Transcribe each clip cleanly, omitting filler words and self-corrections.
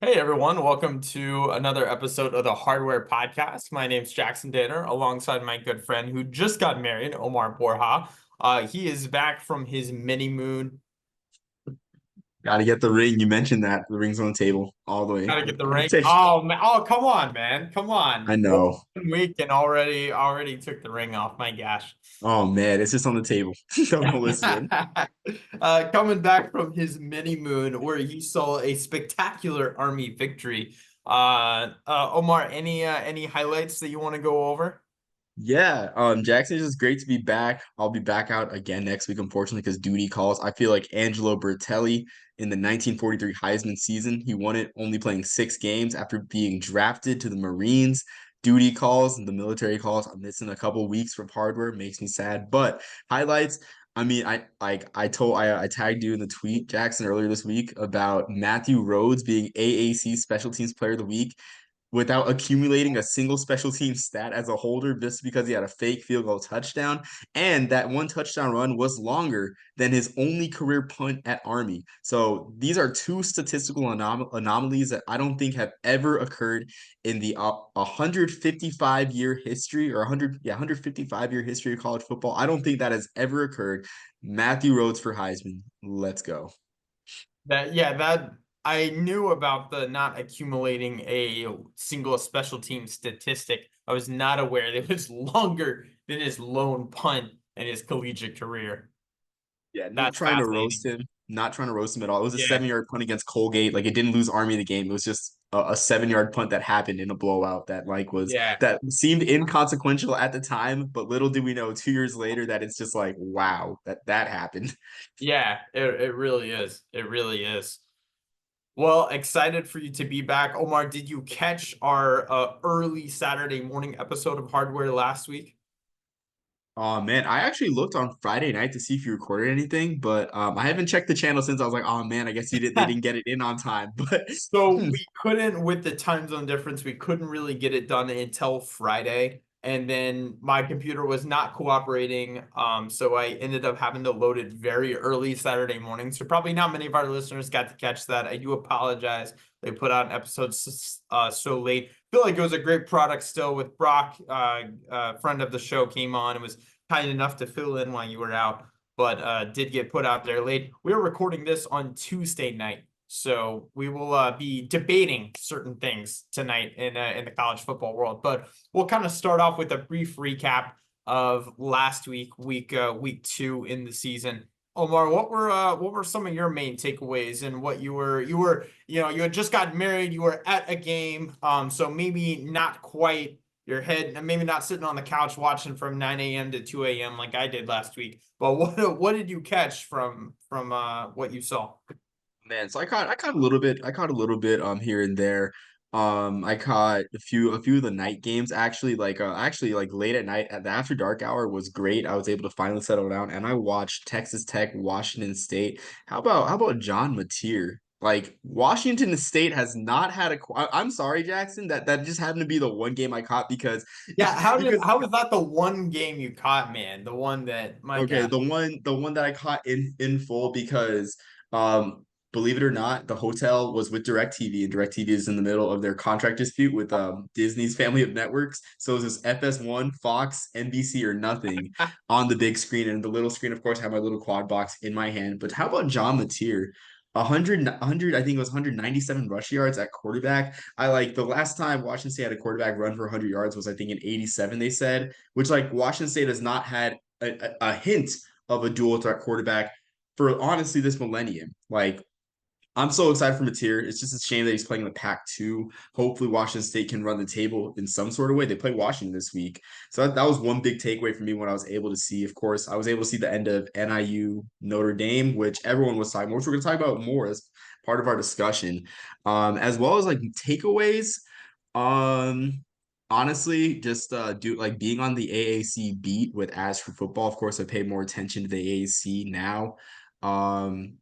Hey everyone, welcome to another episode of the Hardware Podcast. My name's Jackson Danner, alongside my good friend who just got married, Omar Borja. He is back from his mini moon. Got to get the ring. You mentioned that the ring's on the table all the way. Gotta get the ring. Take. Oh man, oh come on, man, come on! I One know. week and already took the ring off. My gosh. Oh man, it's just on the table. Don't listen. Coming back from his mini moon where he saw a spectacular army victory. Omar, any highlights that you want to go over? Yeah, Jackson, it's just great to be back. I'll be back out again next week, unfortunately, because duty calls. I feel like Angelo Bertelli in the 1943 Heisman season, he won it only playing 6 games after being drafted to the Marines. Duty calls and the military calls. I'm missing a couple weeks from hardware, makes me sad. But highlights, I mean, I tagged you in the tweet, Jackson, earlier this week about Matthew Rhodes being AAC Special Teams Player of the Week without accumulating a single special team stat as a holder just because he had a fake field goal touchdown. And that one touchdown run was longer than his only career punt at Army. So these are two statistical anomalies that I don't think have ever occurred in the 155-year history or 155-year history of college football. I don't think that has ever occurred. Matthew Rhodes for Heisman. Let's go. That I knew about the not accumulating a single special team statistic. I was not aware that it was longer than his lone punt in his collegiate career. Yeah, not That's trying to roast fascinating. him. Not trying to roast him at all. It was a Yeah. 7 yard punt against Colgate. Like it didn't lose Army the game. It was just a 7 yard punt that happened in a blowout that Yeah. that seemed inconsequential at the time, but little did we know 2 years later that it's just like, wow, that happened. Yeah, it really is. It really is. Well, excited for you to be back. Omar, did you catch our early Saturday morning episode of Hardware last week? Oh man, I actually looked on Friday night to see if you recorded anything, but I haven't checked the channel since. I was like, oh man, I guess they didn't get it in on time. But So we couldn't, with the time zone difference, we couldn't really get it done until Friday. And then my computer was not cooperating. So I ended up having to load it very early Saturday morning. So probably not many of our listeners got to catch that. I do apologize. They put out an episode so late. Feel like it was a great product still with Brock, friend of the show, came on and was kind enough to fill in while you were out, but did get put out there late. We were recording this on Tuesday night. So we will be debating certain things tonight in the college football world. But we'll kind of start off with a brief recap of last week 2 in the season. Omar, what were some of your main takeaways and what you had just gotten married, you were at a game, so maybe not quite your head, maybe not sitting on the couch watching from 9 a.m. to 2 a.m. like I did last week. But what did you catch from what you saw? man, so I caught a little bit here and there. I caught a few of the night games actually, actually like late at night at the after dark hour was great. I was able to finally settle down and I watched Texas Tech, Washington State. How about John Mateer? Like Washington State has not had I'm sorry, Jackson, that just happened to be the one game I caught because Yeah, because how was that the one game you caught, man? The one that, my okay, gosh. the one that I caught in full because um believe it or not, the hotel was with DirecTV and DirecTV is in the middle of their contract dispute with Disney's family of networks. So it was this FS1, Fox, NBC or nothing on the big screen and the little screen of course had my little quad box in my hand. But how about John Mateer? 100, I think it was 197 rush yards at quarterback. I like the last time Washington State had a quarterback run for 100 yards was I think in 87 they said, which like Washington State has not had a hint of a dual threat quarterback for honestly this millennium. Like, I'm so excited for Mateer. It's just a shame that he's playing in the Pac-2. Hopefully, Washington State can run the table in some sort of way. They play Washington this week. So that was one big takeaway for me when I was able to see. Of course, I was able to see the end of NIU Notre Dame, which everyone was talking about, which we're going to talk about more as part of our discussion. As well as like takeaways. Um, Honestly, just do like being on the AAC beat with As for Football. Of course, I pay more attention to the AAC now. Um,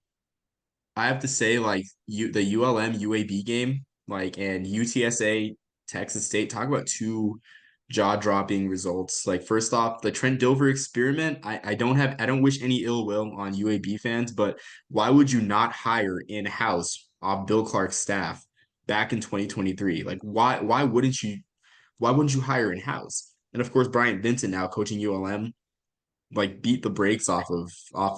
I have to say, like the ULM UAB game, like and UTSA Texas State. Talk about two jaw-dropping results. Like first off, the Trent Dilfer experiment. I don't wish any ill will on UAB fans, but why would you not hire in-house Bill Clark's staff? back in 2023. Like why wouldn't you hire in-house? And of course, Bryant Vincent now coaching ULM like beat the brakes off of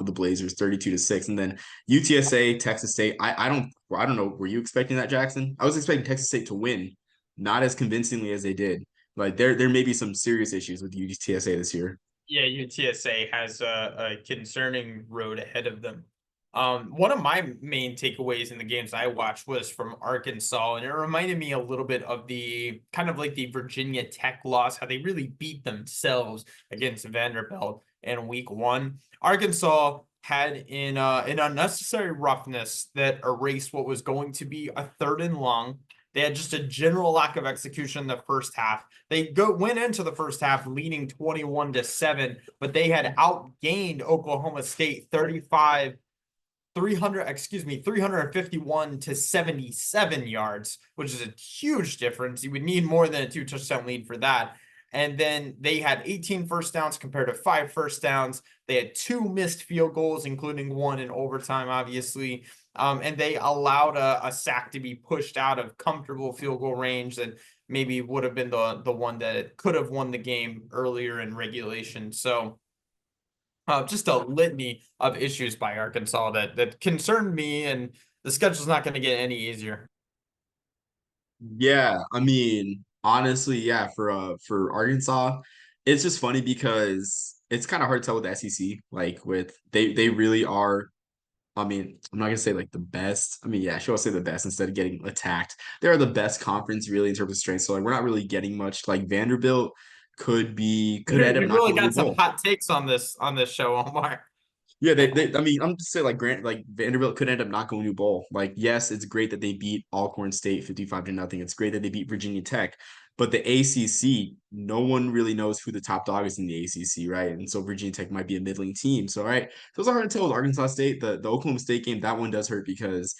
the Blazers 32-6. And then UTSA, Texas State. I don't know. Were you expecting that, Jackson? I was expecting Texas State to win, not as convincingly as they did. Like there may be some serious issues with UTSA this year. Yeah, UTSA has a concerning road ahead of them. One of my main takeaways in the games I watched was from Arkansas, and it reminded me a little bit of the kind of like the Virginia Tech loss, how they really beat themselves against Vanderbilt in week one. Arkansas had an unnecessary roughness that erased what was going to be a third and long. They had just a general lack of execution in the first half. They went into the first half leading 21-7, but they had outgained Oklahoma State 351 to 77 yards, which is a huge difference. You would need more than a 2 touchdown lead for that. And then they had 18 first downs compared to 5 first downs. They had 2 missed field goals, including one in overtime, obviously. And they allowed a sack to be pushed out of comfortable field goal range that maybe would have been the one that could have won the game earlier in regulation. So just a litany of issues by Arkansas that concerned me, and the schedule's not going to get any easier. Yeah, I mean, honestly, yeah, for Arkansas, it's just funny because it's kind of hard to tell with the SEC. Like with they really are. I mean, I'm not gonna say like the best. I mean, yeah, sure, I'll say the best instead of getting attacked. They're the best conference really in terms of strength. So like we're not really getting much. Like Vanderbilt could end up You not really going to a got some bowl. hot takes on this show, Omar. Yeah, they I mean, I'm just saying like Grant like Vanderbilt could end up not going to bowl. Like, yes, it's great that they beat Alcorn State 55-0. It's great that they beat Virginia Tech, but the ACC, no one really knows who the top dog is in the ACC, right? And so Virginia Tech might be a middling team. So, all right, those are hard to tell with Arkansas State. The Oklahoma State game, that one does hurt because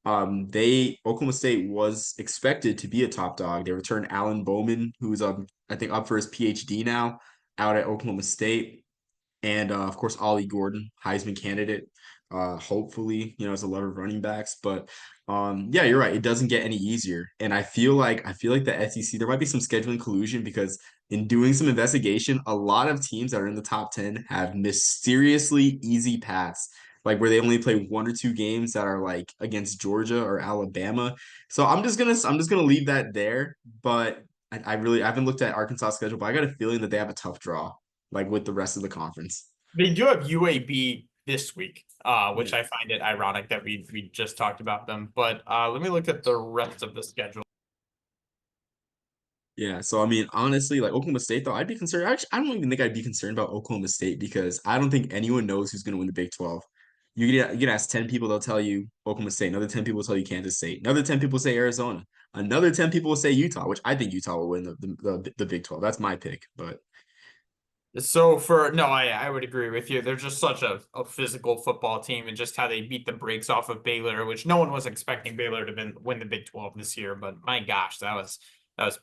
they Oklahoma State was expected to be a top dog. They returned Alan Bowman, who's I think up for his PhD now out at Oklahoma State, and of course Ollie Gordon, Heisman candidate. Hopefully, as a lot of running backs, but yeah, you're right. It doesn't get any easier, and I feel like the SEC there might be some scheduling collusion because in doing some investigation, a lot of teams that are in the top 10 have mysteriously easy paths. Like where they only play 1 or 2 games that are like against Georgia or Alabama. So I'm just gonna leave that there. But I haven't looked at Arkansas' schedule, but I got a feeling that they have a tough draw like with the rest of the conference. They do have UAB this week, Yeah. which I find it ironic that we just talked about them. But let me look at the rest of the schedule. Yeah. So I mean, honestly, like Oklahoma State though, I'd be concerned. Actually, I don't even think I'd be concerned about Oklahoma State because I don't think anyone knows who's gonna win the Big 12. You can ask 10 people, they'll tell you Oklahoma State. Another 10 people will tell you Kansas State. Another 10 people say Arizona. Another 10 people will say Utah, which I think Utah will win the Big 12. That's my pick. But So no, I would agree with you. They're just such a physical football team, and just how they beat the brakes off of Baylor, which no one was expecting Baylor to win the Big 12 this year. But my gosh, that was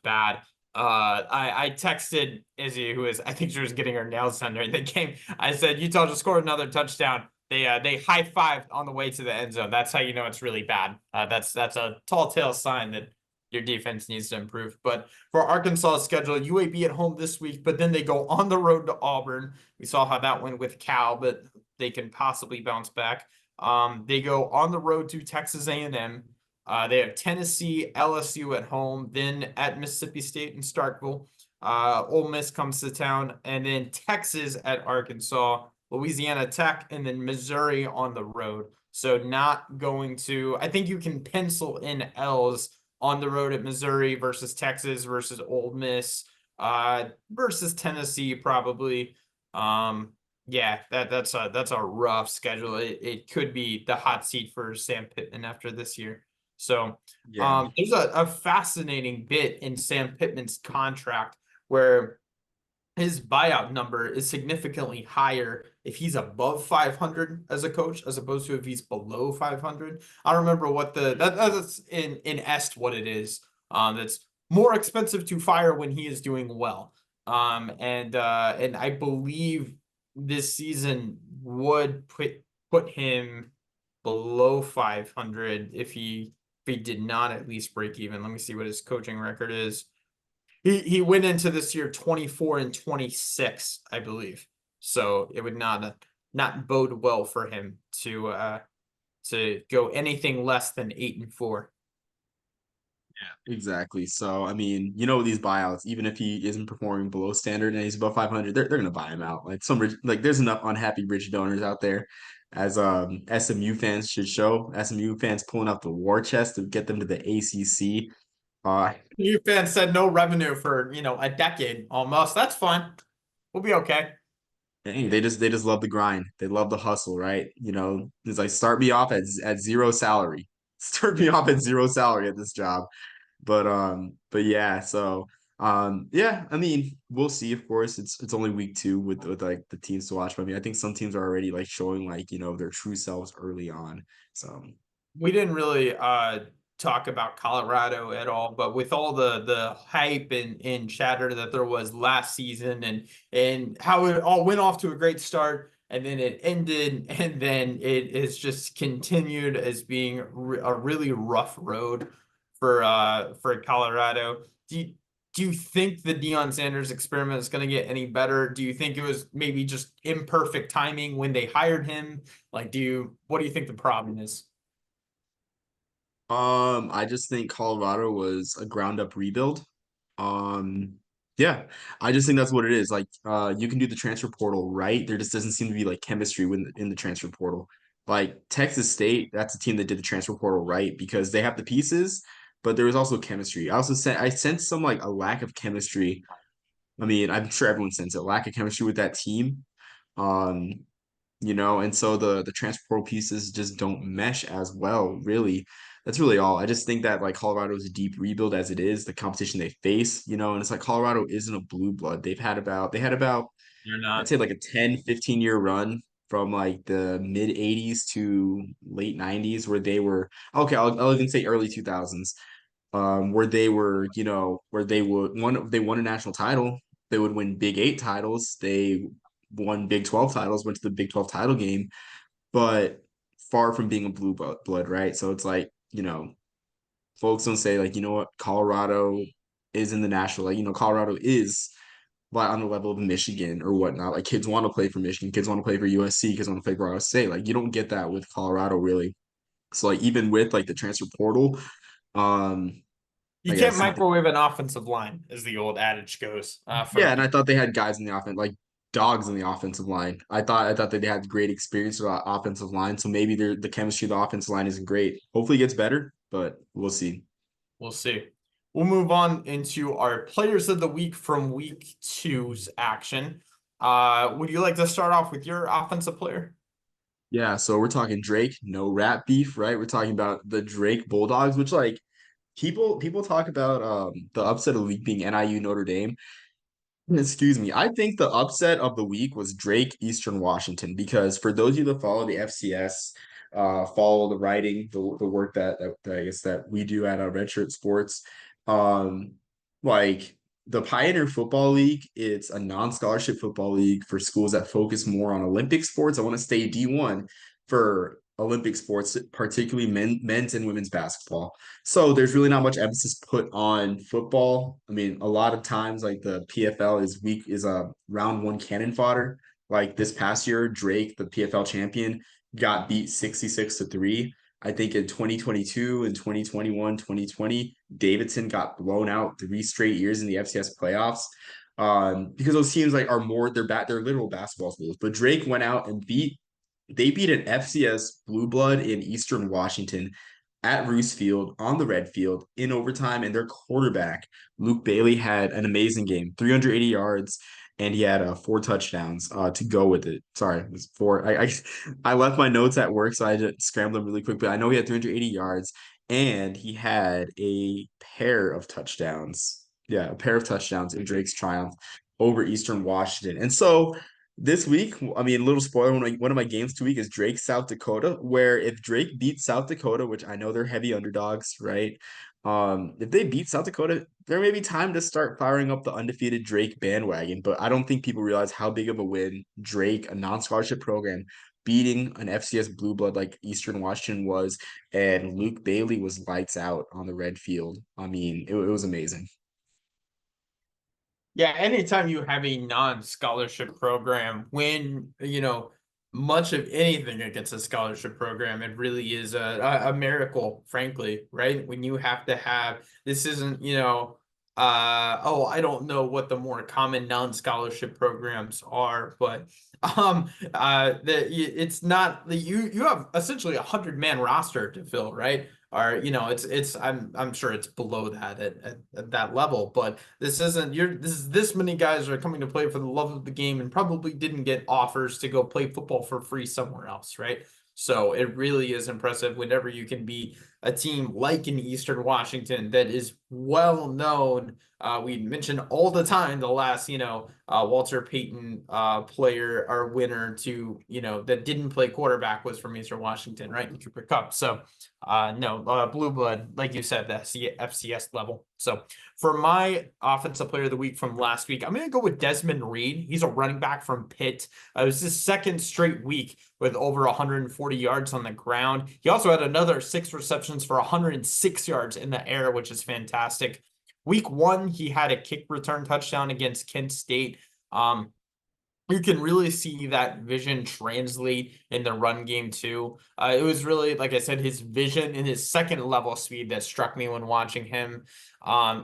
bad. I texted Izzy, who is I think she was getting her nails done during the game. I said Utah just scored another touchdown. They high-fived on the way to the end zone. That's how you know it's really bad. That's a tall tale sign that your defense needs to improve. But for Arkansas' schedule, UAB at home this week, but then they go on the road to Auburn. We saw how that went with Cal, but they can possibly bounce back. They go on the road to Texas A&M. They have Tennessee, LSU at home, then at Mississippi State and Starkville. Ole Miss comes to town, and then Texas at Arkansas, Louisiana Tech, and then Missouri on the road. So not going to. I think you can pencil in L's on the road at Missouri versus Texas versus Ole Miss, versus Tennessee probably. Yeah, that's a rough schedule. It could be the hot seat for Sam Pittman after this year. So yeah. there's a fascinating bit in Sam Pittman's contract where his buyout number is significantly higher if he's above 500 as a coach as opposed to if he's below 500. I don't remember what that's in est what it is. That's more expensive to fire when he is doing well. And I believe this season would put him below 500 if he he did not at least break even. Let me see what his coaching record is. He went into this year 24-26, I believe. So it would not bode well for him to go anything less than 8-4. Exactly. So, I mean, these buyouts, even if he isn't performing below standard and he's above 500, they're gonna buy him out. Like some rich, like there's enough unhappy rich donors out there, as SMU fans should show. SMU fans pulling out the war chest to get them to the ACC. Uh, You fans said no revenue for a decade almost. That's fine. We'll be okay. Hey, they just love the grind. They love the hustle, right? It's like start me off at zero salary. Start me off at zero salary at this job. But yeah, so yeah, I mean, we'll see. Of course, it's only week 2 with like the teams to watch. But I mean, I think some teams are already like showing like, their true selves early on. So We didn't really talk about Colorado at all, but with all the hype and chatter that there was last season and how it all went off to a great start and then it ended and then it has just continued as being a really rough road for Colorado. Do you think the Deion Sanders experiment is going to get any better? Do you think it was maybe just imperfect timing when they hired him? Like, what do you think the problem is? I just think Colorado was a ground up rebuild. Um, yeah, I just think that's what it is. Like, you can do the transfer portal, right? There just doesn't seem to be like chemistry in the transfer portal. Like Texas State, that's a team that did the transfer portal right because they have the pieces, but there was also chemistry. I sensed some like a lack of chemistry. I mean, I'm sure everyone sensed a lack of chemistry with that team. Um, and so the transfer portal pieces just don't mesh as well, really. That's really all. I just think that like Colorado is a deep rebuild as it is, the competition they face, and it's like Colorado isn't a blue blood. They had about You're I'd not. say like a 10-15 year run from like the mid 80s to late 90s where they were okay, I'll even say early 2000s, where they were, where they won a national title, they would win Big 8 titles, they won Big 12 titles, went to the Big 12 title game, but far from being a blue blood, right? So it's like, folks don't say like, what, Colorado is in the national, like, Colorado is like on the level of Michigan or whatnot. Like kids want to play for Michigan, kids want to play for USC, kids want to play for Ohio State. Like you don't get that with Colorado really. So like even with like the transfer portal, um, You I can't guess microwave an offensive line, as the old adage goes. yeah, From and I thought they had guys in the offense, like dogs in the offensive line. I thought that they had great experience with the offensive line, so maybe the chemistry of the offensive line isn't great. Hopefully, it gets better, but we'll see. We'll see. We'll move on into our players of the week from week two's action. Would you like to start off with your offensive player? Yeah, so we're talking Drake, no rap beef, right? We're talking about the Drake Bulldogs, which like people talk about the upset of the week being NIU Notre Dame. Excuse me. I think the upset of the week was Drake Eastern Washington because for those of you that follow the FCS, follow the writing, the work that I guess that we do at Redshirt Sports, um, like the Pioneer Football League, it's a non-scholarship football league for schools that focus more on Olympic sports. I want to stay D1 for Olympic sports, particularly men's and women's basketball. So there's really not much emphasis put on football. I mean, a lot of times like the PFL is a round one cannon fodder. Like this past year, Drake, the PFL champion, got beat 66-3. I think in 2022 and 2021, 2020, Davidson got blown out 3 straight years in the FCS playoffs. Because those teams like are more they're literal basketball schools. But Drake went out and beat an FCS blue blood in Eastern Washington at Roos Field on the red field in overtime, and their quarterback Luke Bailey had an amazing game, 380 yards, and he had 4 touchdowns to go with it. Sorry, it was four. I left my notes at work, so I just scrambled them really quick. But I know he had 380 yards, and he had a pair of touchdowns. Yeah, a pair of touchdowns in Drake's triumph over Eastern Washington, and so this week, I mean, a little spoiler, one of my games 2 week is Drake, South Dakota, where if Drake beats South Dakota, which I know they're heavy underdogs, right? If they beat South Dakota, there may be time to start firing up the undefeated Drake bandwagon, but I don't think people realize how big of a win Drake, a non-scholarship program, beating an FCS blue blood like Eastern Washington was, and Luke Bailey was lights out on the red field. I mean, it was amazing. Yeah, anytime you have a non-scholarship program win, much of anything against a scholarship program, it really is a miracle, frankly, right? When you have to have this isn't, oh, I don't know what the more common non-scholarship programs are, but it's not you have essentially 100-man roster to fill, right? Or it's I'm sure it's below that at that level, but this is this many guys are coming to play for the love of the game and probably didn't get offers to go play football for free somewhere else, right? So it really is impressive whenever you can be a team like in Eastern Washington that is well known. We mentioned all the time the last, Walter Payton player or winner to, that didn't play quarterback was from Eastern Washington, right? In Cooper Cup. So no, blue blood, like you said, the FCS level. So for my offensive player of the week from last week, I'm going to go with Desmond Reed. He's a running back from Pitt. It was his second straight week with over 140 yards on the ground. He also had another 6 receptions for 106 yards in the air, which is fantastic. Week 1, he had a kick return touchdown against Kent State. You can really see that vision translate in the run game too. It was really, like I said, his vision and his second level speed that struck me when watching him.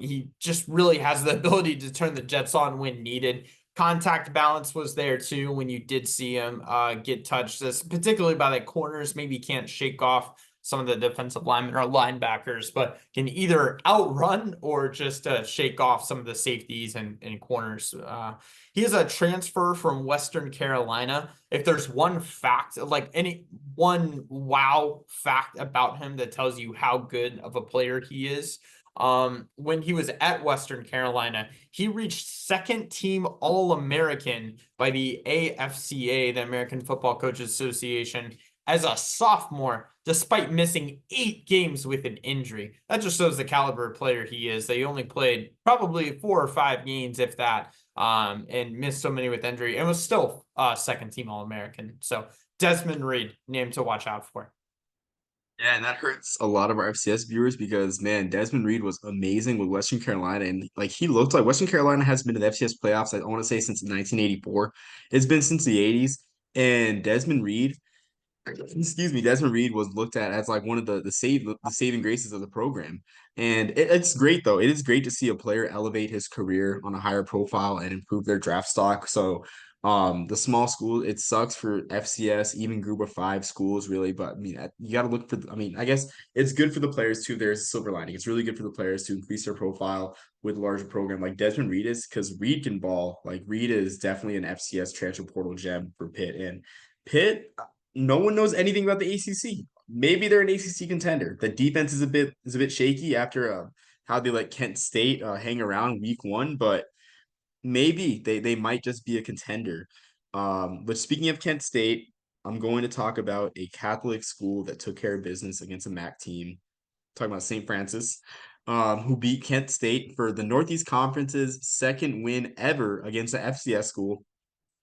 He just really has the ability to turn the Jets on when needed. Contact balance was there too when you did see him get touched, this particularly by the corners. Maybe can't shake off some of the defensive linemen or linebackers, but can either outrun or just shake off some of the safeties and corners. He is a transfer from Western Carolina. If there's one fact, like any one wow fact about him that tells you how good of a player he is, when he was at Western Carolina, he reached second team All-American by the AFCA, the American Football Coaches Association, as a sophomore, despite missing 8 games with an injury. That just shows the caliber of player he is. They only played probably 4 or 5 games, if that, and missed so many with injury, and was still second team All-American. So Desmond Reed, name to watch out for. Yeah, and that hurts a lot of our FCS viewers because man, Desmond Reed was amazing with Western Carolina, and like he looked like Western Carolina has been in the FCS playoffs. I want to say since 1984. It's been since the 80s, and Desmond Reed, excuse me, Desmond Reed was looked at as like one of the saving graces of the program. And it's great though. It is great to see a player elevate his career on a higher profile and improve their draft stock. So the small school, it sucks for FCS, even group of 5 schools really, but I mean you got to look for I mean, I guess it's good for the players too. There's a silver lining. It's really good for the players to increase their profile with a larger program like Desmond Reed is, because Reed can ball. Like Reed is definitely an FCS transfer portal gem for Pitt. And Pitt, no one knows anything about the ACC. Maybe they're an ACC contender. The defense is a bit shaky after how they let Kent State hang around week 1, but maybe they might just be a contender. But speaking of Kent State, I'm going to talk about a Catholic school that took care of business against a MAC team. Talking about St. Francis, who beat Kent State for the Northeast Conference's second win ever against the FCS school.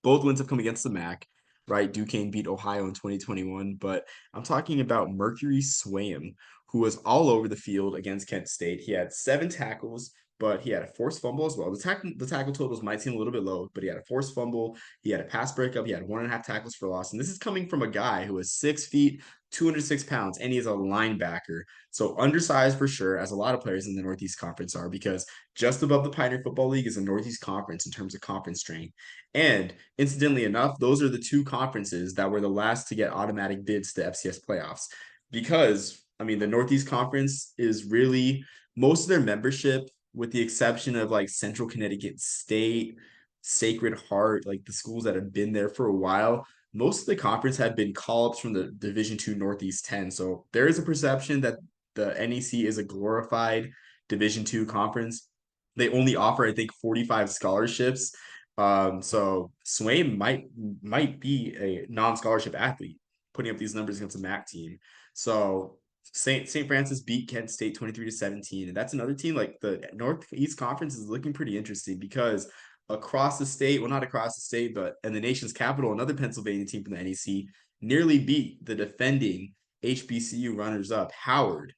Both wins have come against the MAC, right? Duquesne beat Ohio in 2021, but I'm talking about Mercury Swayam, who was all over the field against Kent State. He had 7 tackles, but he had a forced fumble as well. The tackle totals might seem a little bit low, but he had a forced fumble, he had a pass breakup, he had 1.5 tackles for loss. And this is coming from a guy who is 6 feet, 206 pounds, and he is a linebacker. So undersized for sure, as a lot of players in the Northeast Conference are, because just above the Pioneer Football League is the Northeast Conference in terms of conference strength. And incidentally enough, those are the 2 conferences that were the last to get automatic bids to FCS playoffs. Because, I mean, the Northeast Conference is really most of their membership, with the exception of like Central Connecticut State, Sacred Heart, like the schools that have been there for a while, most of the conference have been call-ups from the Division II Northeast 10. So there is a perception that the NEC is a glorified Division II conference. They only offer, I think, 45 scholarships. So Swain might be a non-scholarship athlete putting up these numbers against a MAC team. So St. Francis beat Kent State 23-17. And that's another team, like the Northeast Conference is looking pretty interesting because across the state, well, not across the state, but in the nation's capital, another Pennsylvania team from the NEC nearly beat the defending HBCU runners-up Howard.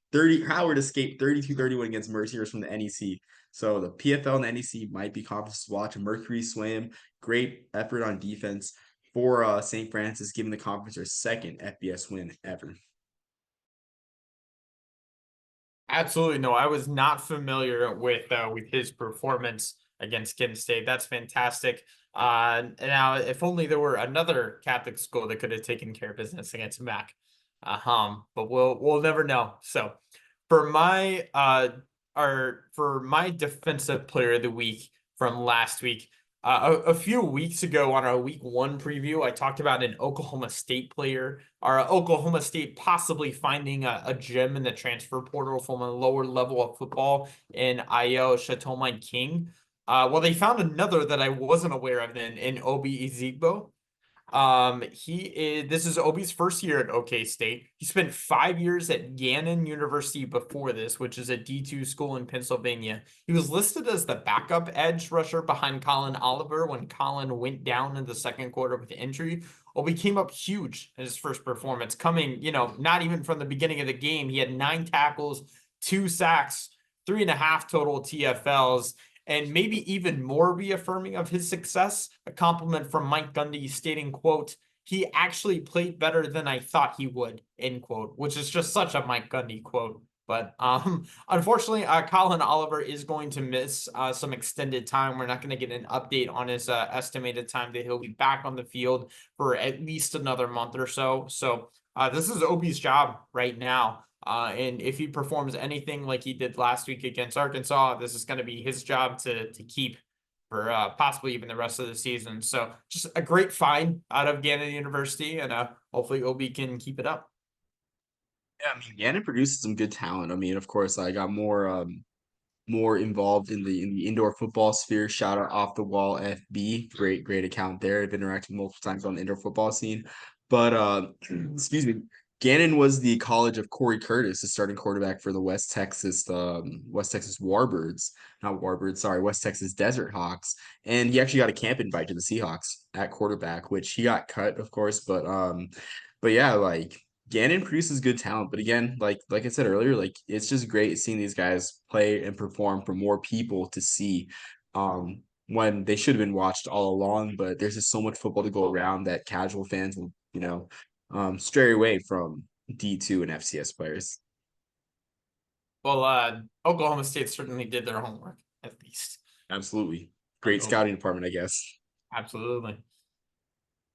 Howard escaped 32-31 against Mercyhurst from the NEC. So the PFL and the NEC might be conferences to watch. Mercury swam, great effort on defense for St. Francis, giving the conference their second FBS win ever. Absolutely no. I was not familiar with his performance against Kent State. That's fantastic. Now, if only there were another Catholic school that could have taken care of business against Mac. But we'll never know. So, for my for my defensive player of the week from last week, a few weeks ago on our week one preview, I talked about an Oklahoma State player, or Oklahoma State possibly finding a gem in the transfer portal from a lower level of football in IL Chateau King. Well, they found another that I wasn't aware of in Obi Ezigbo. This is Obi's first year at OK State. He spent 5 years at Gannon University before this, which is a D2 school in Pennsylvania. He was listed as the backup edge rusher behind Colin Oliver when Colin went down in the second quarter with injury. Obi came up huge in his first performance, coming, not even from the beginning of the game. He had 9 tackles, 2 sacks, 3.5 total TFLs, and maybe even more reaffirming of his success, a compliment from Mike Gundy stating, quote, "He actually played better than I thought he would," end quote, which is just such a Mike Gundy quote. But unfortunately, Colin Oliver is going to miss some extended time. We're not going to get an update on his estimated time that he'll be back on the field for at least another month or so. So this is Obi's job right now. And if he performs anything like he did last week against Arkansas, this is going to be his job to keep for possibly even the rest of the season. So just a great find out of Gannon University, and hopefully Obi can keep it up. Yeah, I mean, Gannon produces some good talent. I mean, of course, I got more involved in the indoor football sphere. Shout out Off the Wall FB. Great account there. I've interacted multiple times on the indoor football scene. But excuse me. Gannon was the college of Corey Curtis, the starting quarterback for the West Texas Warbirds, not Warbirds, sorry, West Texas Desert Hawks. And he actually got a camp invite to the Seahawks at quarterback, which he got cut, of course, but yeah, like Gannon produces good talent, but again, like I said earlier, like it's just great seeing these guys play and perform for more people to see. When they should have been watched all along, but there's just so much football to go around that casual fans will, stray away from D2 and FCS players. Well, Oklahoma State certainly did their homework, at least. Absolutely. Like, Great scouting department, I guess. absolutely.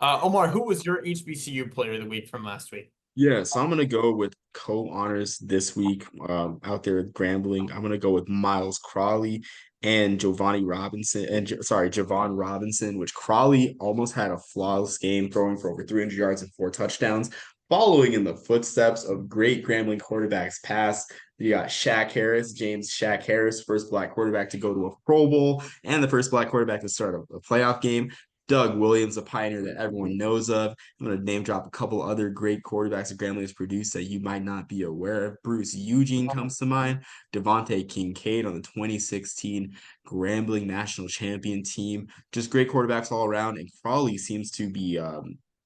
Omar, who was your HBCU player of the week from last week? Yeah, so I'm gonna go with co-honors this week. Out there at Grambling, I'm gonna go with Miles Crawley and Giovanni Robinson, and Javon Robinson. Which Crawley almost had a flawless game, throwing for over 300 yards and 4 touchdowns, following in the footsteps of great Grambling quarterbacks past. You got Shaq Harris, James Shaq Harris, first black quarterback to go to a Pro Bowl, and the first black quarterback to start a playoff game. Doug Williams, a pioneer that everyone knows of. I'm going to name drop a couple other great quarterbacks that Grambling has produced that you might not be aware of. Bruce Eugene comes to mind. Devontae Kincaid on the 2016 Grambling national champion team. Just great quarterbacks all around. And Crawley seems to be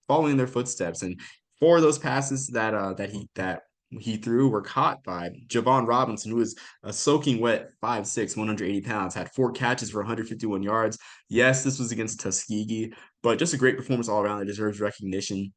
following in their footsteps. And four of those passes that he threw were caught by Javon Robinson, who is a soaking wet 5'6", 180 pounds, had 4 catches for 151 yards. Yes, this was against Tuskegee, but just a great performance all around that deserves recognition.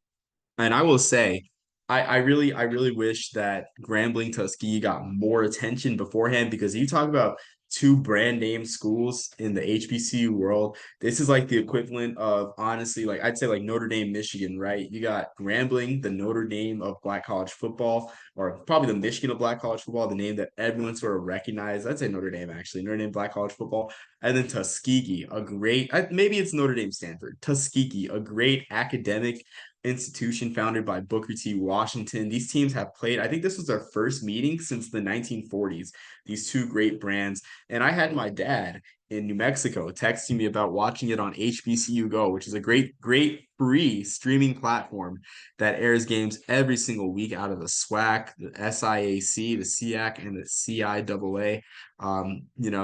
And I will say, I really wish that Grambling Tuskegee got more attention beforehand, because you talk about two brand name schools in the HBCU world. This is like the equivalent of, honestly, like I'd say like Notre Dame, Michigan, right? You got Grambling, the Notre Dame of black college football, or probably the Michigan of black college football, the name that everyone sort of recognized. I'd say Notre Dame, actually, Notre Dame black college football. And then Tuskegee, a great, maybe it's Notre Dame Stanford. Tuskegee, a great academic institution founded by Booker T. Washington. These teams have played, I think this was their first meeting since the 1940s, these two great brands. And I had my dad in New Mexico, texting me about watching it on HBCU Go, which is a great free streaming platform that airs games every single week out of the SWAC, the SIAC, the SEAC, and the CIAA.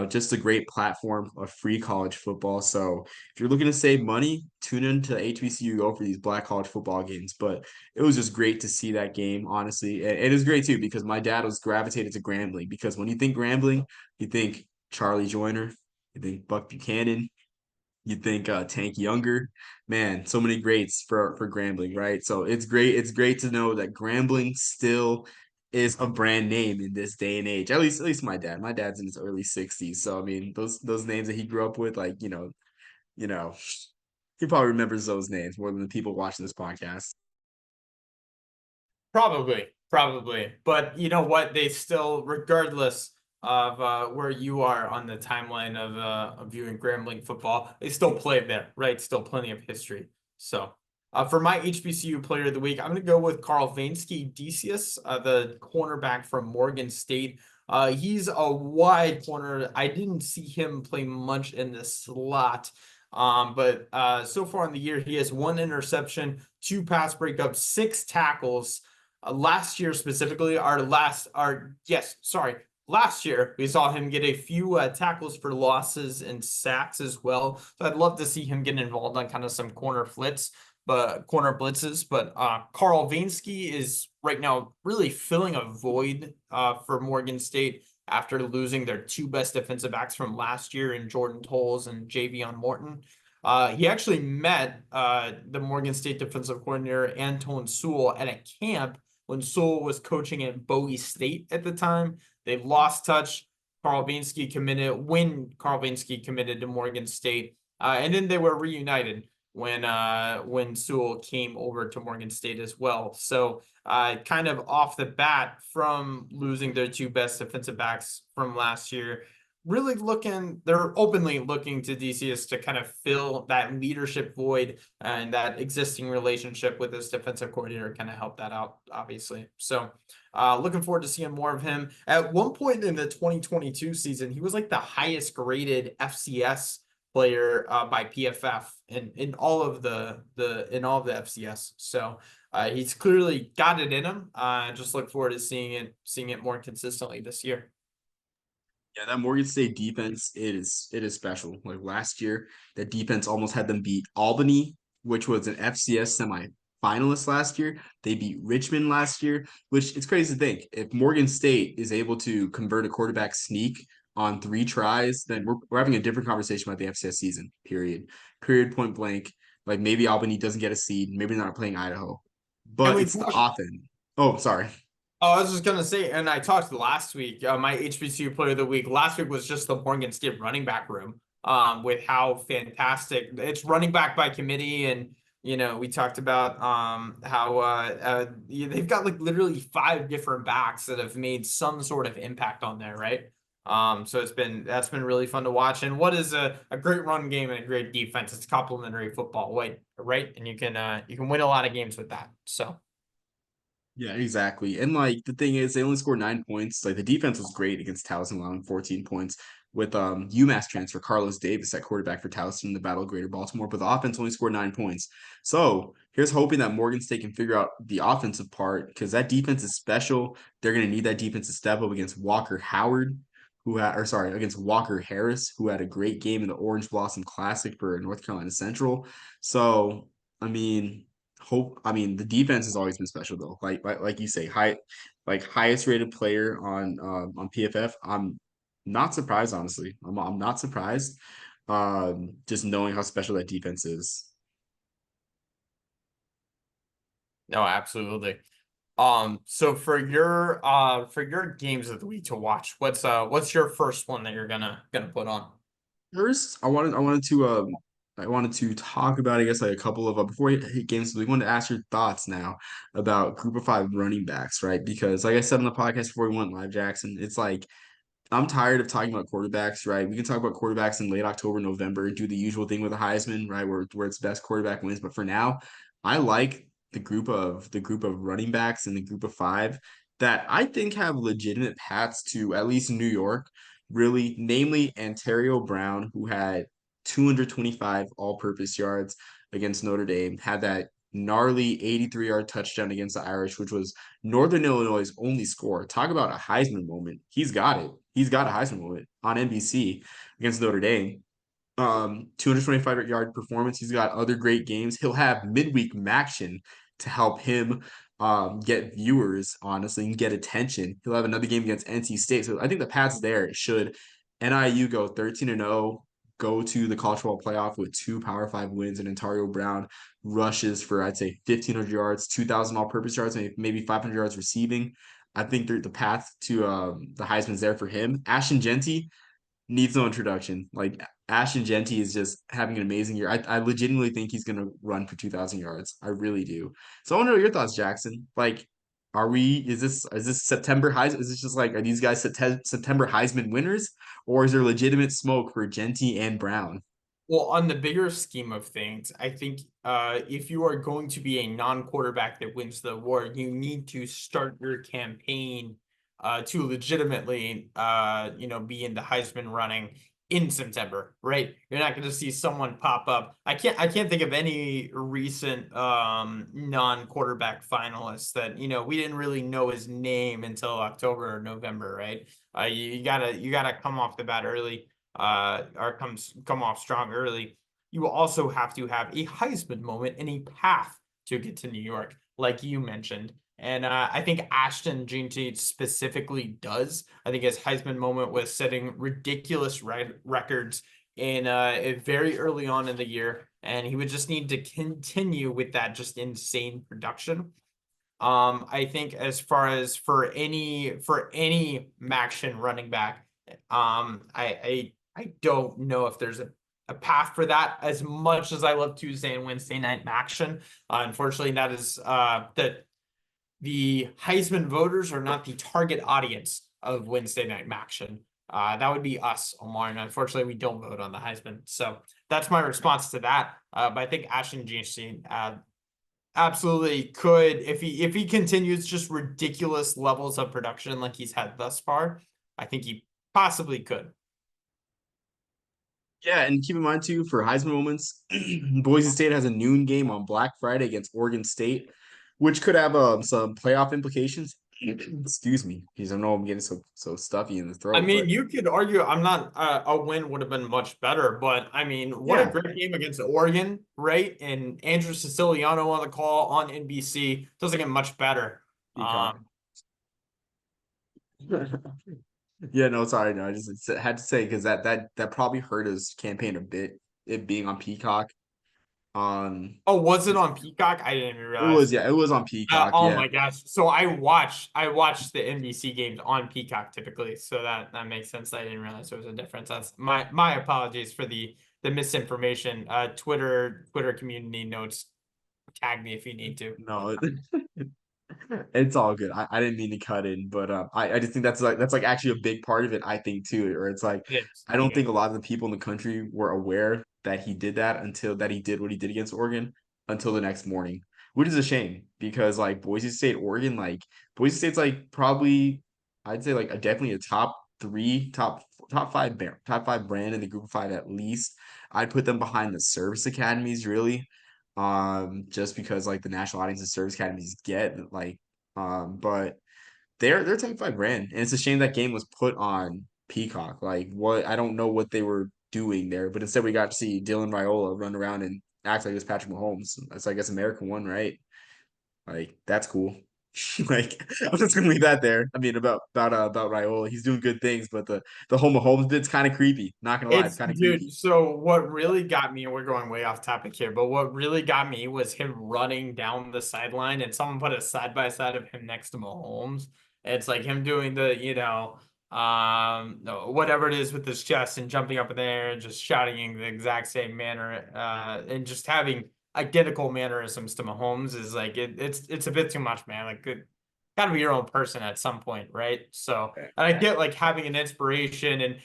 Just a great platform of free college football. So if you're looking to save money, tune into HBCU Go for these Black college football games. But it was just great to see that game, honestly. And it is great too because my dad was gravitated to Grambling because when you think Grambling, you think Charlie Joyner, you think Buck Buchanan, you think Tank Younger. Man, so many greats for Grambling, right? So it's great. It's great to know that Grambling still is a brand name in this day and age. At least my dad. My dad's in his early 60s. So I mean those names that he grew up with, like, you know, he probably remembers those names more than the people watching this podcast. Probably. But you know what? They still, regardless of where you are on the timeline of viewing Grambling football, they still play there, right? Still plenty of history. So for my HBCU player of the week, I'm going to go with Carl Vainsky Decius, the cornerback from Morgan State. He's a wide corner. I didn't see him play much in the slot. But so far in the year, he has 1 interception, 2 pass breakups, 6 tackles. Last year specifically, last year we saw him get a few tackles for losses and sacks as well. So I'd love to see him get involved on kind of some corner blitzes. But Carl Vainsky is right now really filling a void for Morgan State after losing their 2 best defensive backs from last year in Jordan Tolles and Javion Morton. He actually met the Morgan State defensive coordinator Anton Sewell at a camp when Sewell was coaching at Bowie State at the time. They lost touch. Carl Vainsky committed to Morgan State, and then they were reunited when Sewell came over to Morgan State as well. So kind of off the bat from losing their 2 best defensive backs from last year, they're openly looking to DCS to kind of fill that leadership void, and that existing relationship with this defensive coordinator kind of help that out, obviously. So looking forward to seeing more of him. At one point in the 2022 season, he was like the highest graded FCS player by PFF in all of the FCS. So he's clearly got it in him. Just look forward to seeing it more consistently this year. Yeah, that Morgan State defense, it is special. Like last year, that defense almost had them beat Albany, which was an FCS semi-finalist last year. They beat Richmond last year, which it's crazy to think. If Morgan State is able to convert a quarterback sneak on 3 tries, then we're having a different conversation about the FCS season, period. Period, point blank. Like maybe Albany doesn't get a seed, maybe they're not playing Idaho. And But we it's the offense. Oh, sorry. Oh, I was just gonna say, and I talked last week. My HBCU player of the week last week was just the Morgan State running back room. With how fantastic it's running back by committee, and we talked about how they've got like literally 5 different backs that have made some sort of impact on there, right? So that's been really fun to watch. And what is a great run game and a great defense? It's complementary football, right? And you can win a lot of games with that. So. Yeah, exactly. And like the thing is, they only scored 9 points. Like the defense was great against Towson, allowing 14 points with UMass transfer Carlos Davis at quarterback for Towson in the Battle of Greater Baltimore, but the offense only scored 9 points. So here's hoping that Morgan State can figure out the offensive part because that defense is special. They're gonna need that defense to step up against Walker Howard, against Walker Harris, who had a great game in the Orange Blossom Classic for North Carolina Central. So I mean, the defense has always been special though. Like you say, highest rated player on PFF. I'm not surprised, honestly. I'm not surprised. Just knowing how special that defense is. No, absolutely. So for your games of the week to watch, what's your first one that you're gonna put on? First, I wanted to talk about, I guess, like a couple of before we hit games. We wanted to ask your thoughts now about Group of Five running backs, right? Because like I said on the podcast before we went live, Jackson, it's like I'm tired of talking about quarterbacks, right? We can talk about quarterbacks in late October, November, do the usual thing with the Heisman, right? Where it's best quarterback wins. But for now, I like the group of running backs and the group of five that I think have legitimate paths to at least New York. really, namely Antario Brown, who had 225 all-purpose yards against Notre Dame, had that gnarly 83-yard touchdown against the Irish, which was Northern Illinois' only score. Talk about a Heisman moment. He's got it. He's got a Heisman moment on NBC against Notre Dame. 225-yard performance. He's got other great games. He'll have midweek Maction to help him get viewers, honestly, and get attention. He'll have another game against NC State. So I think the path's there. Should NIU go 13-0, go to the college football playoff with 2 Power 5 wins, and Antario Brown rushes for, I'd say, 1,500 yards, 2,000 all-purpose yards, maybe 500 yards receiving. I think the path to the Heisman's there for him. Ashton Jeanty needs no introduction. Like Ashton Jeanty is just having an amazing year. I legitimately think he's gonna run for 2,000 yards. I really do. So I want to know your thoughts, Jackson. Like, is this September Heisman? Is this just like, are these guys September Heisman winners, or is there legitimate smoke for Jeanty and Brown? Well, on the bigger scheme of things, I think if you are going to be a non-quarterback that wins the award, you need to start your campaign to legitimately, be in the Heisman running in September, right? You're not going to see someone pop up. I can't think of any recent non-quarterback finalists that we didn't really know his name until October or November, right? You gotta come off the bat early or come off strong early. You will also have to have a Heisman moment and a path to get to New York, like you mentioned. And I think Ashton Jeanty specifically does. I think his Heisman moment was setting ridiculous records in very early on in the year, and he would just need to continue with that just insane production. I think as far as for any Maction running back, I don't know if there's a path for that as much as I love Tuesday and Wednesday night Maction. Unfortunately, that is that the Heisman voters are not the target audience of Wednesday night Maction. That would be us, Omar, and unfortunately, we don't vote on the Heisman. So that's my response to that. But I think Ashton Jeanty absolutely could, if he continues just ridiculous levels of production like he's had thus far, I think he possibly could. Yeah, and keep in mind too, for Heisman moments, Boise State has a noon game on Black Friday against Oregon State, which could have some playoff implications. Excuse me, because I know I'm getting so stuffy in the I throat, mean, but you could argue I'm not a win would have been much better, but I mean, what a yeah, great game against Oregon, right? And Andrew Siciliano on the call on NBC doesn't get much better. Peacock. Um, Yeah, no, sorry, no, I just had to say because that probably hurt his campaign a bit, it being on Peacock. Um, oh, was it on Peacock? I didn't even it was, realize. yeah, it was on Peacock, Oh yeah. my gosh. So I watch the NBC games on Peacock typically. So that makes sense. I didn't realize there was a difference. That's my apologies for the misinformation. Twitter community notes, tag me if you need to. No, it's all good. I didn't mean to cut in, but I just think that's like actually a big part of it, I think too. Or it's like It is. I don't think a lot of the people in the country were aware that he did that until that he did what he did against Oregon until the next morning, which is a shame because like Boise State, Oregon, like Boise State's like probably I'd say like definitely a top 3, top five brand in the group of five at least. I'd put them behind the service academies really just because like the national audiences service academies get like but they're top 5 brand and it's a shame that game was put on Peacock. Like what I don't know what they were doing there, but instead we got to see Dylan Raiola run around and act like it was Patrick Mahomes. That's I guess America won, right? Like that's cool. Like I'm just gonna leave that there. I mean about Raiola, he's doing good things, but the whole Mahomes bit's kind of creepy. Not gonna lie, it's It's kind of dude, creepy. so what really got me, and we're going way off topic here, but what really got me was him running down the sideline and someone put a side by side of him next to Mahomes. It's like him doing the, no, whatever it is with his chest and jumping up in the air and just shouting in the exact same manner, and just having identical mannerisms to Mahomes is like it's a bit too much, man. Like gotta be your own person at some point, right? So, and I get like having an inspiration, and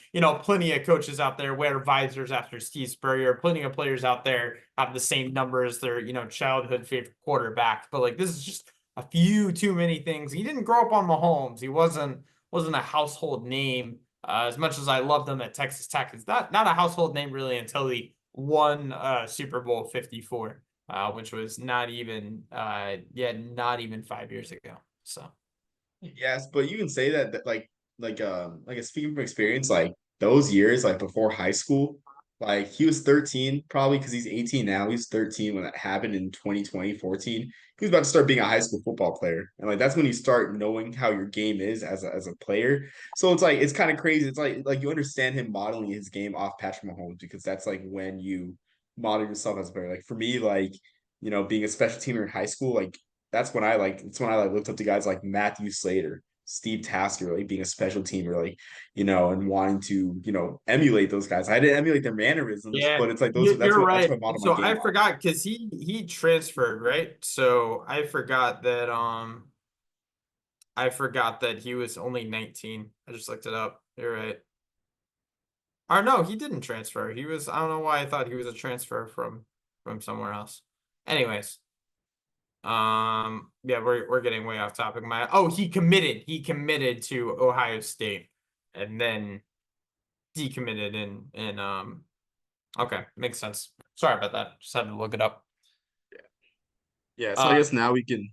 plenty of coaches out there wear visors after Steve Spurrier. Plenty of players out there have the same number as their childhood favorite quarterback. But like this is just a few too many things. He didn't grow up on Mahomes. He wasn't a household name As much as I love them at Texas Tech, it's not a household name really until he won Super Bowl 54, which was not even 5 years ago. So Yes, but you can say that like speaking from experience, like those years, like before high school, like he was 13 probably because he's 18 now. He was 13 when that happened in 2020 14. He was about to start being a high school football player. And like that's when you start knowing how your game is as a player. So it's like it's kind of crazy. It's like you understand him modeling his game off Patrick Mahomes because that's like when you model yourself as a player. Like for me, like being a special teamer in high school, like that's when I like looked up to guys like Matthew Slater, Steve Tasker, like being a special teamer, like and wanting to emulate those guys. I didn't emulate their mannerisms, yeah, but it's like you're that's right. what I modeled my So I game off. forgot because he transferred, right? So I forgot that he was only 19. I just looked it up. You're right. Or no, he didn't transfer. He was, I don't know why I thought he was a transfer from somewhere else. Anyways, yeah, we're getting way off topic. He committed to Ohio State and then decommitted in okay, makes sense. Sorry about that. Just had to look it up. Yeah, so I Uh guess now we can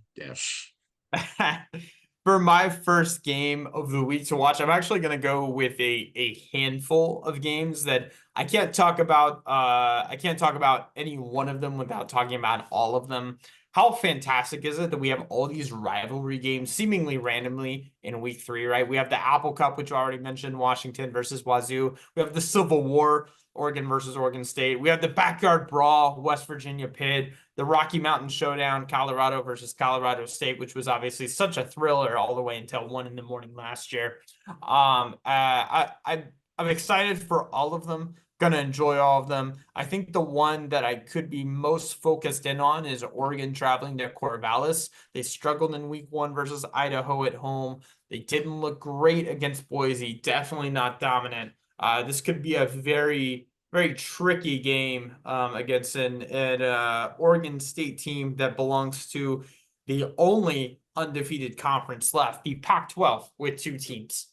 For my first game of the week to watch, I'm actually going to go with a handful of games that I can't talk about. I can't talk about any one of them without talking about all of them. How fantastic is it that we have all these rivalry games seemingly randomly in week three, right? We have the Apple Cup, which I already mentioned, Washington versus Wazoo. We have the Civil War, Oregon versus Oregon State. We have the Backyard Brawl, West Virginia Pitt, the Rocky Mountain Showdown, Colorado versus Colorado State, which was obviously such a thriller all the way until 1 in the morning last year. I'm excited for all of them. Gonna enjoy all of them. I think the one that I could be most focused in on is Oregon traveling to Corvallis. They struggled in week one versus Idaho at home. They didn't look great against Boise. Definitely not dominant. This could be a very tricky game against an Oregon State team that belongs to the only undefeated conference left, the Pac-12, with two teams.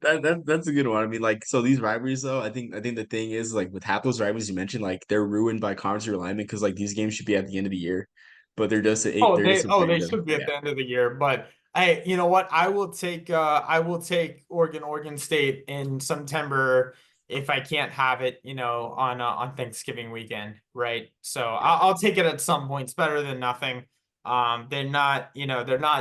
that's a good one. I mean, like, so these rivalries, though, I think the thing is, like, with half those rivalries you mentioned, like, they're ruined by conference realignment because like these games should be at the end of the year, but they're just They bring them. should be at Yeah, the end of the year, but hey, you know what? I will take Oregon State in September if I can't have it, on Thanksgiving weekend, right? So yeah. I'll take it at some point. It's better than nothing. They're not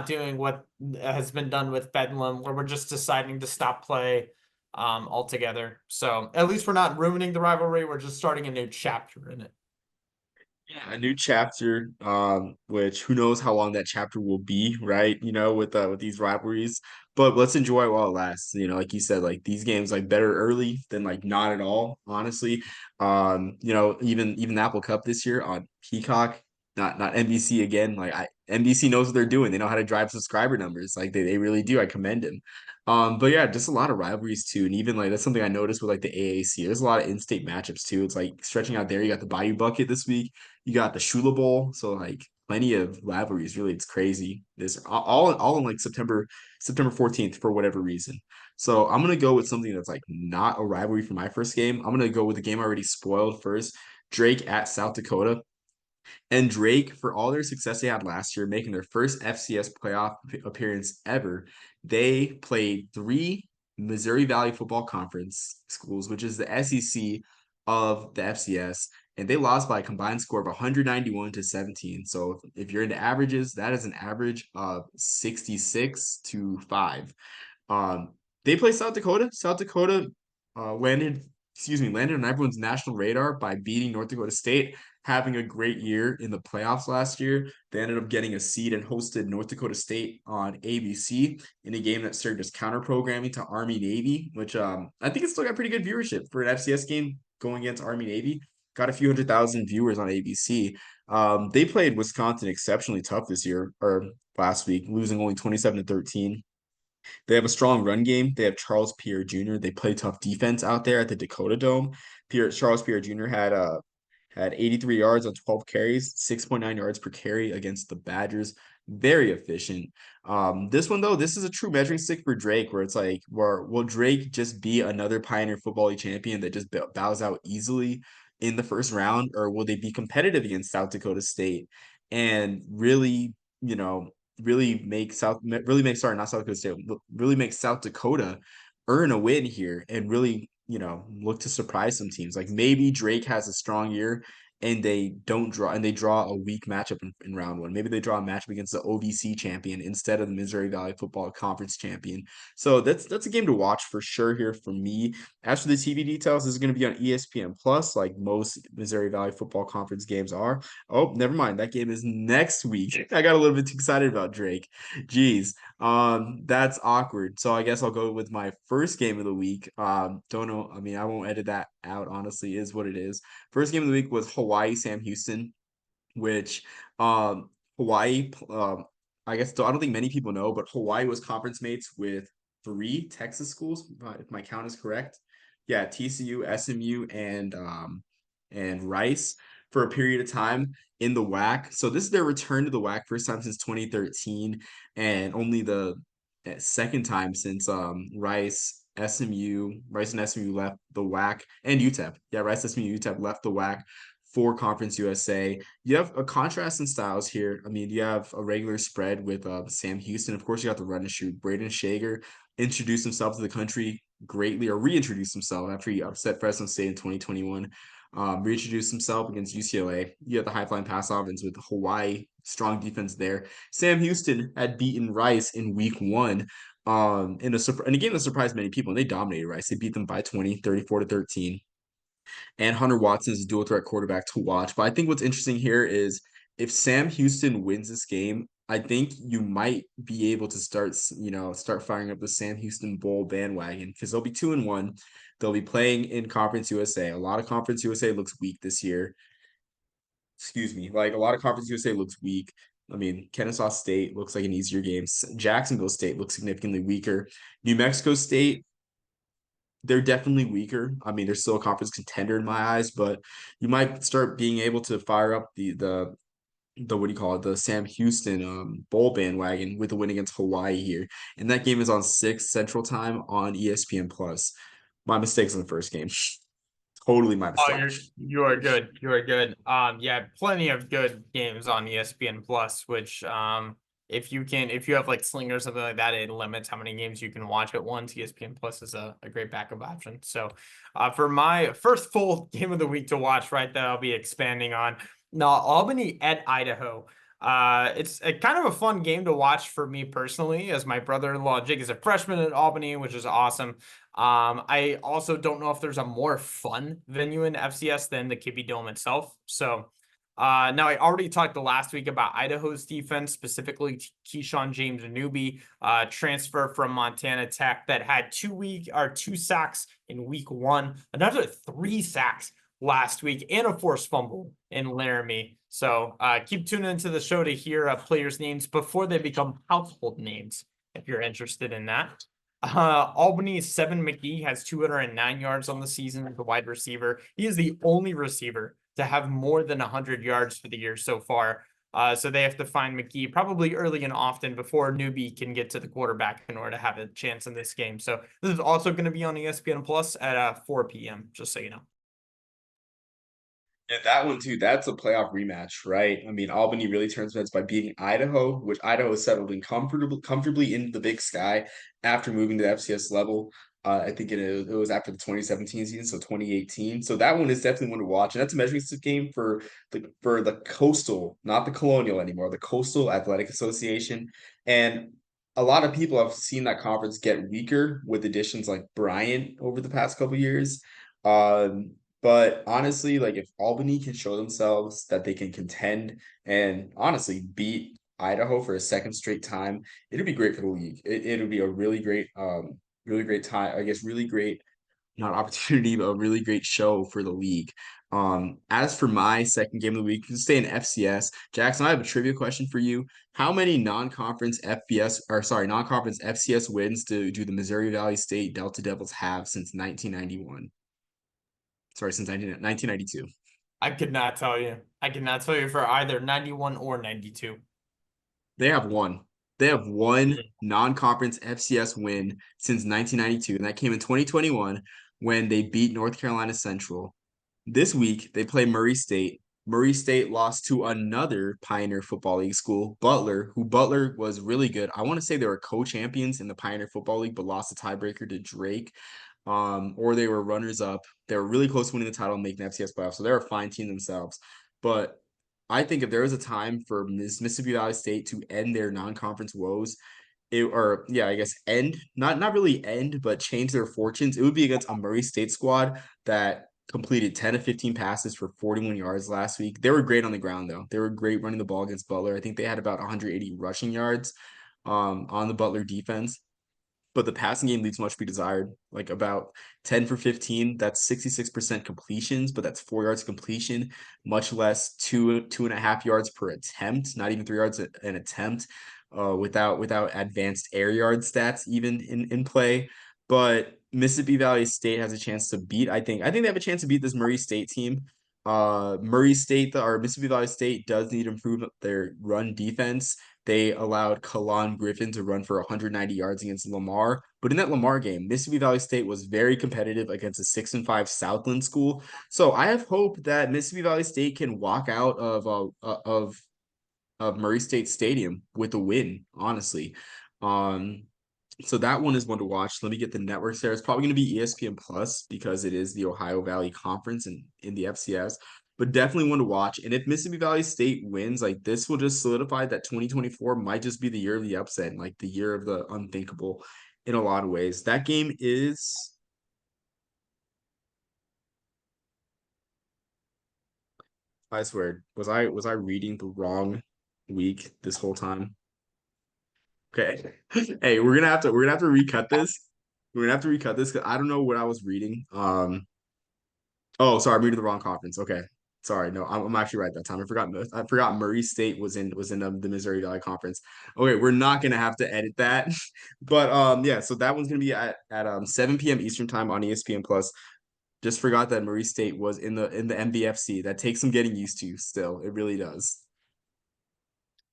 doing what has been done with Bedlam, where we're just deciding to stop play altogether. So at least we're not ruining the rivalry. We're just starting a new chapter in it. Yeah, a new chapter, which who knows how long that chapter will be, right? With these rivalries. But let's enjoy it while it lasts. Like you said, like these games like better early than like not at all, honestly. Even the Apple Cup this year on Peacock, not NBC again. NBC knows what they're doing. They know how to drive subscriber numbers. Like they really do. I commend them. But yeah, just a lot of rivalries too. And even like that's something I noticed with like the AAC. There's a lot of in-state matchups too. It's like stretching out there. You got the Bayou Bucket this week. You got the Shula Bowl, so like plenty of rivalries. Really, it's crazy. This all in like September 14th for whatever reason. So I'm gonna go with something that's like not a rivalry for my first game. I'm gonna go with the game I already spoiled first. Drake at South Dakota. And Drake, for all their success they had last year, making their first FCS playoff appearance ever, they played three Missouri Valley Football Conference schools, which is the SEC of the FCS, and they lost by a combined score of 191 to 17. So if you're into averages, that is an average of 66 to 5. Um, they play South Dakota. South Dakota landed on everyone's national radar by beating North Dakota State, having a great year in the playoffs last year. They ended up getting a seed and hosted North Dakota State on ABC in a game that served as counter programming to Army Navy, which I think it still got pretty good viewership for an FCS game going against Army Navy. Got a few 100,000 viewers on ABC. They played Wisconsin exceptionally tough this year or last week, losing only 27-13. They have a strong run game. They have Charles Pierre Jr. They play tough defense out there at the Dakota Dome. Charles Pierre Jr. had 83 yards on 12 carries, 6.9 yards per carry against the Badgers. very efficient. This one though, this is a true measuring stick for Drake, where it's like, where will Drake just be another Pioneer Football League champion that just bows out easily in the first round, or will they be competitive against South Dakota State and really, you know, really make sorry, not South Dakota State, but really make South Dakota earn a win here and really, look to surprise some teams. Like maybe Drake has a strong year and they draw a weak matchup in round one. Maybe they draw a matchup against the OVC champion instead of the Missouri Valley Football Conference champion. So that's a game to watch for sure here for me. As for the TV details, this is going to be on ESPN Plus, like most Missouri Valley Football Conference games are. Oh, never mind. That game is next week. I got a little bit too excited about Drake. Jeez. That's awkward. So I guess I'll go with my first game of the week. Don't know. I mean, I won't edit that out, honestly, is what it is. First game of the week was Hawaii Sam Houston, which Hawaii I guess I don't think many people know, but Hawaii was conference mates with three Texas schools, if my count is correct. Yeah, TCU, SMU, and Rice for a period of time in the WAC. So this is their return to the WAC, first time since 2013, and only the second time since Rice and SMU left the WAC, and UTEP. Yeah, Rice, SMU, UTEP left the WAC for Conference USA. You have a contrast in styles here. I mean, you have a regular spread with Sam Houston. Of course, you got the run and shoot. Braden Shager introduced himself to the country greatly, or reintroduced himself after he upset Fresno State in 2021. Reintroduced himself against UCLA. You have the high flying pass offense with Hawaii, strong defense there. Sam Houston had beaten Rice in week one in a game that surprised many people, and they dominated Rice. They beat them by 20, 34-13. And Hunter Watson is a dual threat quarterback to watch. But I think what's interesting here is if Sam Houston wins this game, I think you might be able to start firing up the Sam Houston Bowl bandwagon because they'll be 2-1. They'll be playing in Conference USA. A lot of Conference USA looks weak this year. Excuse me. Like a lot of Conference USA looks weak. I mean, Kennesaw State looks like an easier game. Jacksonville State looks significantly weaker. New Mexico State, they're definitely weaker. I mean, they're still a conference contender in my eyes, but you might start being able to fire up the what do you call it, the Sam Houston bowl bandwagon with a win against Hawaii here. And that game is on 6 Central Time on ESPN Plus. My mistakes in the first game. Totally my Oh, mistake. you are good. You are good. Yeah, plenty of good games on ESPN Plus, which if you have like Sling or something like that, it limits how many games you can watch at once. ESPN Plus is a great backup option. So for my first full game of the week to watch, right, that I'll be expanding on. Now, Albany at Idaho. It's a kind of a fun game to watch for me personally, as my brother-in-law Jake is a freshman at Albany, which is awesome. I also don't know if there's a more fun venue in FCS than the Kibbie Dome itself. So, now I already talked the last week about Idaho's defense, specifically Keyshawn James Newby, transfer from Montana Tech that had 2 sacks in week one, another 3 sacks last week, and a forced fumble in Laramie. So, keep tuning into the show to hear players' names before they become household names, if you're interested in that. Albany's Seven McGee has 209 yards on the season as a wide receiver. He is the only receiver to have more than 100 yards for the year so far. So they have to find McGee probably early and often before Newbie can get to the quarterback in order to have a chance in this game. So this is also going to be on ESPN Plus at 4 p.m., just so you know. Yeah, that one too. That's a playoff rematch, right? I mean, Albany really turns heads by beating Idaho, which Idaho settled in comfortably into the Big Sky after moving to the FCS level. I think it was after the 2017 season, so 2018. So that one is definitely one to watch, and that's a measuring stick game for the Coastal, not the Colonial anymore, the Coastal Athletic Association. And a lot of people have seen that conference get weaker with additions like Bryant over the past couple years. Um, but honestly, like if Albany can show themselves that they can contend and honestly beat Idaho for a second straight time, it'd be great for the league. It'll be a really great time. I guess really great, not opportunity, but a really great show for the league. As for my second game of the week, to stay in FCS, Jackson, I have a trivia question for you. How many non-conference FCS wins do the Missouri Valley State Delta Devils have since 1991? Sorry, since 1992. I could not tell you. I could not tell you for either 91 or 92. They have one. They have one non-conference FCS win since 1992, and that came in 2021 when they beat North Carolina Central. This week they play Murray State. Murray State lost to another Pioneer Football League school, Butler, who Butler was really good. I want to say they were co-champions in the Pioneer Football League, but lost a tiebreaker to Drake. Or they were runners up. They were really close to winning the title and making FCS playoffs, so they're a fine team themselves. But I think if there was a time for Mississippi Valley State to end their non-conference woes, or yeah, I guess end, not really end, but change their fortunes, it would be against a Murray State squad that completed 10 to 15 passes for 41 yards last week. They were great on the ground though. They were great running the ball against Butler. I think they had about 180 rushing yards on the Butler defense. But the passing game leaves much to be desired. Like about 10 for 15, that's 66% completions, but that's 4 yards completion, much less 2.5 yards per attempt, not even 3 yards an attempt, without advanced air yard stats even in play. But Mississippi Valley State has a chance to beat. I think they have a chance to beat this Murray State team. Murray State or Mississippi Valley State does need to improve their run defense. They allowed Kalon Griffin to run for 190 yards against Lamar. But in that Lamar game, Mississippi Valley State was very competitive against a 6-5 Southland school. So I have hope that Mississippi Valley State can walk out of Murray State Stadium with a win, honestly. Um, so that one is one to watch. Let me get the networks there. It's probably going to be ESPN Plus because it is the Ohio Valley Conference and in the FCS, but definitely one to watch. And if Mississippi Valley State wins, like this will just solidify that 2024 might just be the year of the upset, like the year of the unthinkable in a lot of ways. That game is, I swear, was I reading the wrong week this whole time? Okay. Hey, we're gonna have to recut this. We're gonna have to recut this because I don't know what I was reading. Oh, sorry, I'm reading the wrong conference. Okay, sorry. No, I'm actually right that time. I forgot Murray State was in the Missouri Valley Conference. Okay, we're not gonna have to edit that, but yeah. So that one's gonna be at 7 p.m. Eastern time on ESPN Plus. Just forgot that Murray State was in the MVFC. That takes some getting used to. Still, it really does.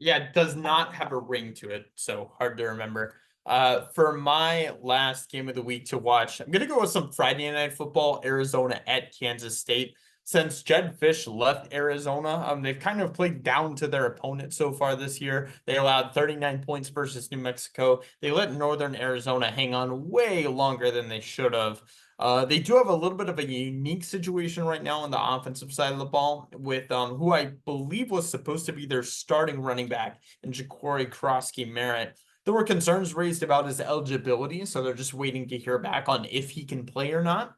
Yeah, it does not have a ring to it, so hard to remember. For my last game of the week to watch, I'm gonna go with some Friday night football, Arizona at Kansas State. Since Jed Fish left Arizona, they've kind of played down to their opponent so far this year. They allowed 39 points versus New Mexico. They let Northern Arizona hang on way longer than they should have. They do have a little bit of a unique situation right now on the offensive side of the ball with who I believe was supposed to be their starting running back in Ja'Cory Krosky Merritt. There were concerns raised about his eligibility, so they're just waiting to hear back on if he can play or not.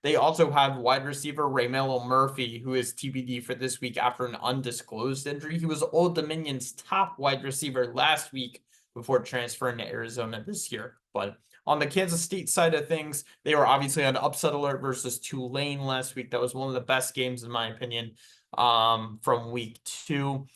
They also have wide receiver Raymelo Murphy, who is TBD for this week after an undisclosed injury. He was Old Dominion's top wide receiver last week before transferring to Arizona this year. But on the Kansas State side of things, they were obviously on upset alert versus Tulane last week. That was one of the best games, in my opinion, from week 2.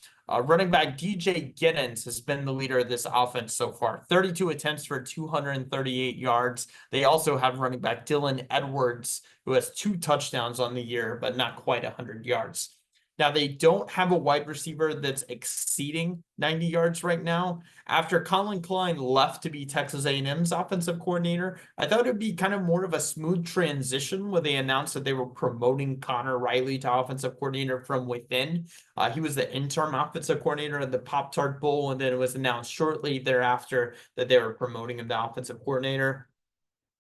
Running back DJ Giddens has been the leader of this offense so far. 32 attempts for 238 yards. They also have running back Dylan Edwards, who has 2 touchdowns on the year, but not quite 100 yards. Now, they don't have a wide receiver that's exceeding 90 yards right now. After Colin Klein left to be Texas A&M's offensive coordinator, I thought it would be kind of more of a smooth transition when they announced that they were promoting Connor Riley to offensive coordinator from within. He was the interim offensive coordinator at the Pop-Tart Bowl, and then it was announced shortly thereafter that they were promoting him to offensive coordinator.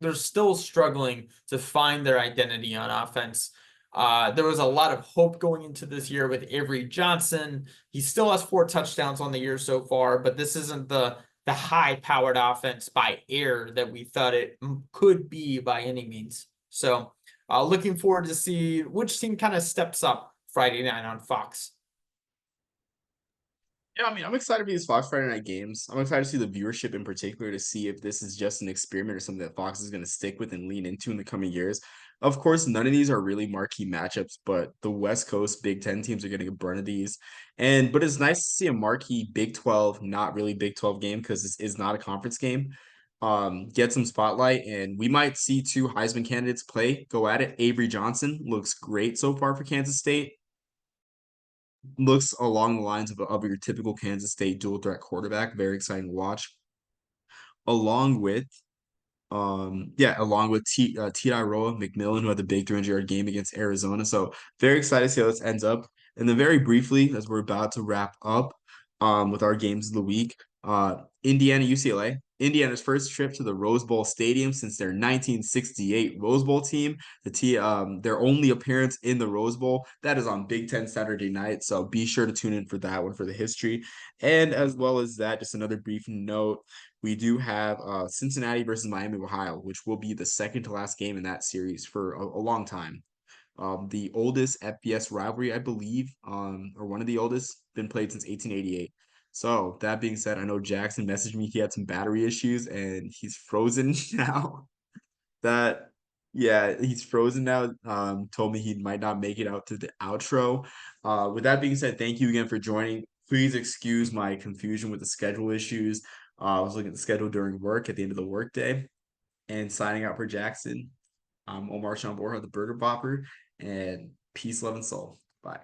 They're still struggling to find their identity on offense. There was a lot of hope going into this year with Avery Johnson. He still has 4 touchdowns on the year so far, but this isn't the high-powered offense by air that we thought it could be by any means. So, looking forward to see which team kind of steps up Friday night on Fox. Yeah, I mean, I'm excited for these Fox Friday night games. I'm excited to see the viewership in particular to see if this is just an experiment or something that Fox is going to stick with and lean into in the coming years. Of course, none of these are really marquee matchups, but the West Coast Big Ten teams are getting a burn of these. But it's nice to see a marquee Big 12, not really Big 12 game because this is not a conference game. Get some spotlight, and we might see 2 Heisman candidates go at it. Avery Johnson looks great so far for Kansas State. looks along the lines of your typical Kansas State dual threat quarterback. Very exciting to watch. Along with along with T.I. McMillan, who had the big 300-yard game against Arizona. So very excited to see how this ends up. And then very briefly, as we're about to wrap up with our games of the week, Indiana UCLA. Indiana's first trip to the Rose Bowl Stadium since their 1968 Rose Bowl team. Their only appearance in the Rose Bowl. That is on Big Ten Saturday night. So be sure to tune in for that one for the history. And as well as that, just another brief note, we do have Cincinnati versus Miami of Ohio, which will be the second to last game in that series for a long time. The oldest FBS rivalry, I believe, or one of the oldest, been played since 1888. So that being said, I know Jackson messaged me. He had some battery issues and he's frozen now. That yeah, he's frozen now. Told me he might not make it out to the outro. With that being said, thank you again for joining. Please excuse my confusion with the schedule issues. I was looking at the schedule during work at the end of the workday. And signing out for Jackson, Omar Shamborja, the Burger Bopper, and peace, love, and soul. Bye.